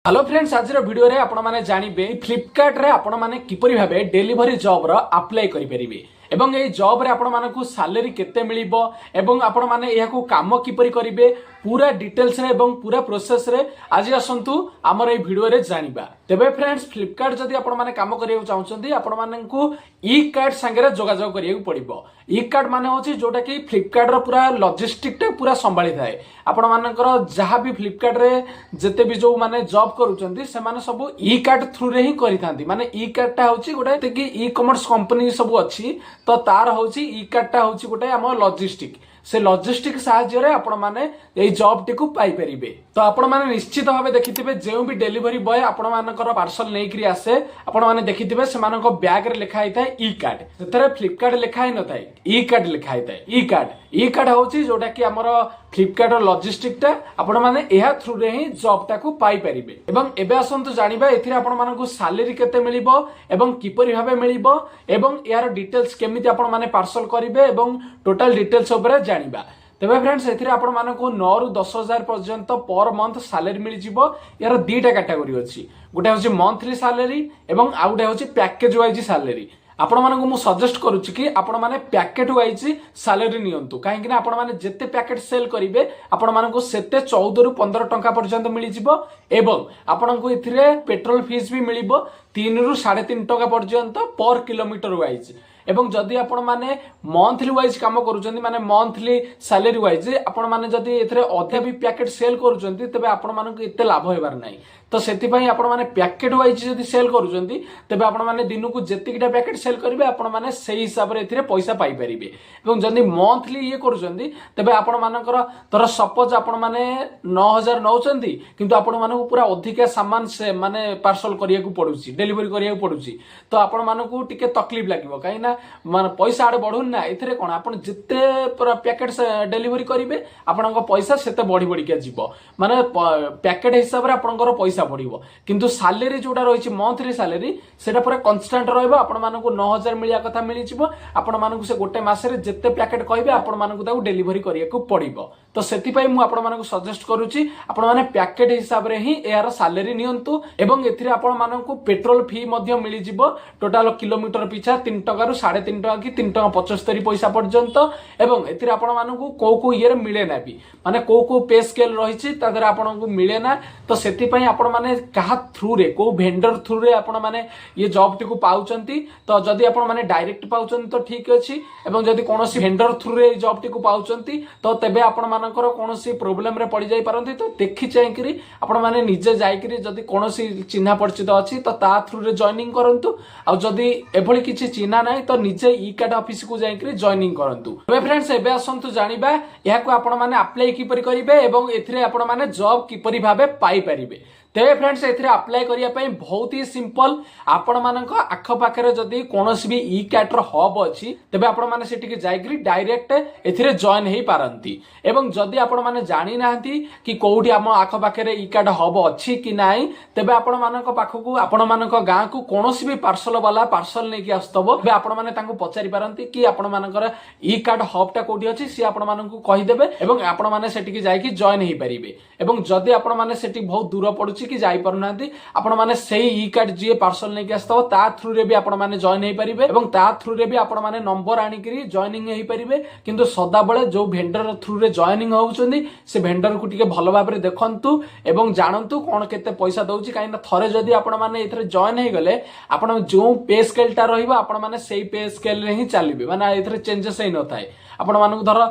Hello friends, आज video रे आपण माने जानिबे फ्लिपकार्ट रे आपण माने किपरि भाबे डिलीवरी जॉब रो अप्लाई करि परिबे एवं ए जॉब रे आपण मानकु सैलरी केते मिलिबो एवं आपण माने एहाकु काम किपरि करिवे पूरा डिटेल्स रे एवं पूरा प्रोसेस रे आज आसंतु हमर ए वीडियो रे जानिबा। तेबे फ्रेंड्स, फ्लिपकार्ट जदी आपण माने काम करियो चाहउछंती आपण मानकु ई कार्ड संगे रे जोगाजोग करियो पड़िबो। ई कार्ड माने होची जोटा कि फ्लिपकार्ट रो पूरा लॉजिस्टिक टे पूरा संभाली थाए। आपण मानकर जहां भी फ्लिपकार्ट रे जते भी जो माने जॉब करूचंती से माने सब ई कार्ड थ्रू रे ही करिथांती। माने ई कार्ड टा होची गोटे कि ई कॉमर्स कंपनी सब अछि तो तार होची ई कार्ड टा होची गोटे हम लॉजिस्टिक से लॉजिस्टिक साहाय्य रे आपण माने ए जॉब टिकु पाई परिबे। तो आपण माने निश्चित भाबे देखिथिबे जेउ भी डिलीवरी बॉय आपण मानकर पार्सल नै करी आसे आपण माने देखिथिबे से मानको बैग रे लिखा हिताय ई कार्ड, सेतरे फ्लिपकार्ट लिखा हि नथाय ई कार्ड लिखा हिताय। ई कार्ड होची जोटा कि हमर फ्लिपकार्ट लॉजिस्टिक टा आपण माने एहा थ्रू रे ही जॉब टाकू पाई परिबे। एवं एबे आसंतु जानिबा एथिरे आपण मानकु सैलरी केते मिलिबो एवं किपरि भाबे मिलिबो एवं यार डिटेल्स केमिति आपण माने पार्सल करिवे एवं टोटल डिटेल्स ऊपर जानिबा। तेबे फ्रेंड्स, एथिरे आपण मानकु 9 रु 10,000 पर्यंत पर मंथ सैलरी मिल जिवो। यार दीटा कैटेगरी अछि, गोटे होछि मंथली सैलरी एवं आ गोटे होछि पैकेज वाइज सैलरी। आपण मानकु मु सजेस्ट करूछि कि आपण माने पैकेट वाइज सैलरी नियंतु, काहेकि ना आपण माने जत्ते पैकेट सेल करिवे आपण मानकु सेते 14 रु 15 टंका पर्यंत मिल जिवो एवं आपणको इथिरे पेट्रोल फीस भी मिलिबो 3 रु 3.5 टंका पर्यंत पर किलोमीटर वाइज। एवं जदि आपण माने मंथली वाइज काम करूचंती माने मंथली सैलरी वाइज आपण माने जदि एथरे अधे भी पैकेट सेल करूचंती तबे आपण मानकु एते लाभ होइबार नाही। तो सेति पई आपण माने पैकेट वाइज जदि सेल करूचंती तबे आपण माने दिनुकु जेतिकिटा पैकेट सेल करिवे आपण माने सेही हिसाब रे एथिरे पैसा पाई परिबे। एवं जदि मंथली ये करूचंती तबे आपण मानकर तर सपोज आपण माने 9,000 नौचंती किंतु आपण मानकु पूरा अधिका सामान से माने पार्सल करिया को पडुची, डिलीवरी करिया को पडुची, तो आपण मानकु टिके तकलीफ लागिवो। काई ना माने पैसा आडे बढ़ुन ना, एथिरे कोन आपण जिते पूरा पैकेट डिलीवरी करिवे आपणको पैसा सेते बढ़ी बढ़ी के जीवो। माने पैकेट हिसाब रे आपणकर पैसा बढ़िवो, किंतु सैलरी जोटा रहिछि मंथली सैलरी सेटा पूरा कांस्टेंट रहइबो। आपण मानकु 9,000 मिलिया कथा मिलि जिवो, आपण मानकु से गोटे मास रे जत्ते पैकेट कहबे आपण मानकु ताऊ डिलीवरी करिया को पड़िबो। तो सेति पई मु आपण मानकु सजेस्ट करूछि आपण माने पैकेट हिसाब रे ही एयार सैलरी नियंतु एवं एथिरे आपण मानकु पेट्रोल फी मध्ये मिलि जिवो टोटल किलोमीटर पिछा 3 टका रु 3.5 टका कि 3 टका 75 पैसा पर्यंत। एवं एथिरे आपण मानकु को इयर मिले ना भी माने को पे स्केल रहिछि तादर आपणकु मिले ना। तो सेति पई आपण माने कहा थ्रू रे को वेंडर थ्रू रे आपण माने ये जॉब टिकु पाउचंती। तो जदि आपण माने डायरेक्ट पाउचंती तो ठीक अछि एवं जदि कोनोसी वेंडर थ्रू रे जॉब टिकु पाउचंती तो तेबे आपण मानकर कोनोसी प्रॉब्लम रे पड़ी जाई परंती। तो देखि चाहिकरी आपण माने निजे जाईकरी जदि कोनोसी चिन्हा परिचित अछि तो ता थ्रू रे जॉइनिंग करंतु। आ जदि एभली किछि चिन्हा नाही तो निजे ई कार्ड ऑफिस को जाईकरी जॉइनिंग करंतु। एबे फ्रेंड्स, एबे आसंतु जानिबा याकू आपण माने अप्लाई किपरि करिवे एवं एथिरे आपण माने जॉब किपरि भाबे पाई परिबे। तेरे फ्रेंड्स, एथिरे अप्लाई करिया पई बहुत ही सिंपल। आपण मानक आख पाखरे जदि कोनोसी भी ई कार्ड रो हब अछि तबे आपण माने सेठी के जाईकरी डायरेक्ट एथिरे जॉइन हेई पारंती। एवं जदि आपण माने जानि नाहंती कि कोउठी हम आख पाखरे ई कार्ड हब अछि कि नाही तबे आपण मानक पाखकू आपण मानक गां को कोनोसी भी पार्सल वाला पार्सल नै कि आस्तबो बे आपण माने तांको पचारि पारंती कि आपण मानकर ई कार्ड हब टा कोठी अछि सी आपण मानकू कहि देबे एवं आपण माने सेठी के जाईकि जॉइन हेई परिबे। एवं जदि आपण माने सेठी बहुत दूर पडुछि कि जाई परनांती आपण माने सेही ई कार्ड जे पार्सल नै कि आस्तबो ता थ्रू रे भी आपण माने जॉइन हेई परिबे एवं ता थ्रू रे भी आपण माने नंबर आनी करी जॉइनिंग हेई परिबे। किंतु सदा बेले जो वेंडर थ्रू रे जॉइनिंग होउचंदी से वेंडर को टिके भलो भाबरे देखंतु एवं जानंतु कोन केते पैसा दउची। काई ना थरे जदी आपण माने एथरे जॉइन हेई गले आपण जो पे स्केल टा रहिबो आपण माने सेही पे स्केल रे ही चलीबे, माने एथरे चेंजेस हेई न थाए। आपण मानकु धर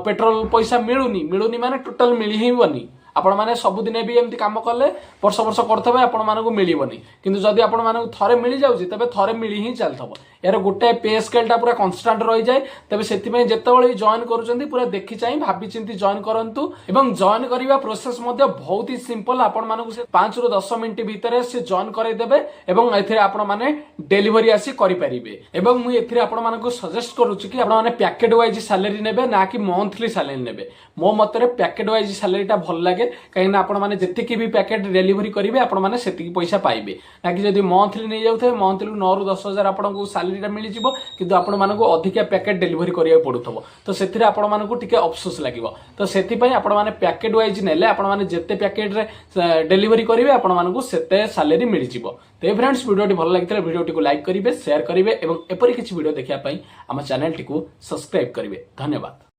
पेट्रोल पैसा मिलुनी माने टोटल मिली ही बनी। आपण माने सब दिन भी एमती काम कले वर्ष वर्ष करथबे आपण मानकु मिलिबनी, किंतु जदि आपण मानकु थरे मिली जाउची तबे थरे मिली ही चलथबो। यार गोटे पे स्केल टा पूरा कांस्टेंट रहि जाय। तबे सेति में जेतेबेले जॉइन करूचंती पूरा देखि चाहि भाबी चिंती जॉइन करंतु। एवं जॉइन करिवा प्रोसेस मध्ये बहुत ही सिंपल। आपण मानकु से 5 रु 10 मिनिट भीतर से जॉइन करै देबे एवं एथिरे आपण माने डिलीवरी आसी करि परिबे। एवं मु एथिरे आपण मानकु सजेस्ट करूची कि आपण माने पैकेट वाइज सैलरी नेबे ना कि मंथली सैलरी नेबे। मो मतरे पैकेट वाइज सैलरी टा भल लागे कहीं आपण माने जेतिकी भी पैकेट डेलीवरी करेंगे आपण माने सेतिकी पैसा पाइबे ना कि जदि मंथली नहीं जाउथे मंथली 9 ରୁ 10,000 आपनको सैलरी मिल जिवो किंतु आपण मानकु अधिका पैकेट डेलीवरी करिया पड़ुथबो तो सेथिरे आपण मानकु टिके अफसोस लागिवो तो सेति पई आपण माने पैकेट वाइज नेले आपण माने जेते पैकेट रे डेलीवरी करिवे आपण मानकु सेते सैलरी मिल जिवो तो फ्रेंड्स वीडियोटी भल लागितले वीडियोटी को लाइक करिवे शेयर करिवे एवं एपरि किछि वीडियो देखिया पई हम चैनल टी को सब्सक्राइब करिवे धन्यवाद।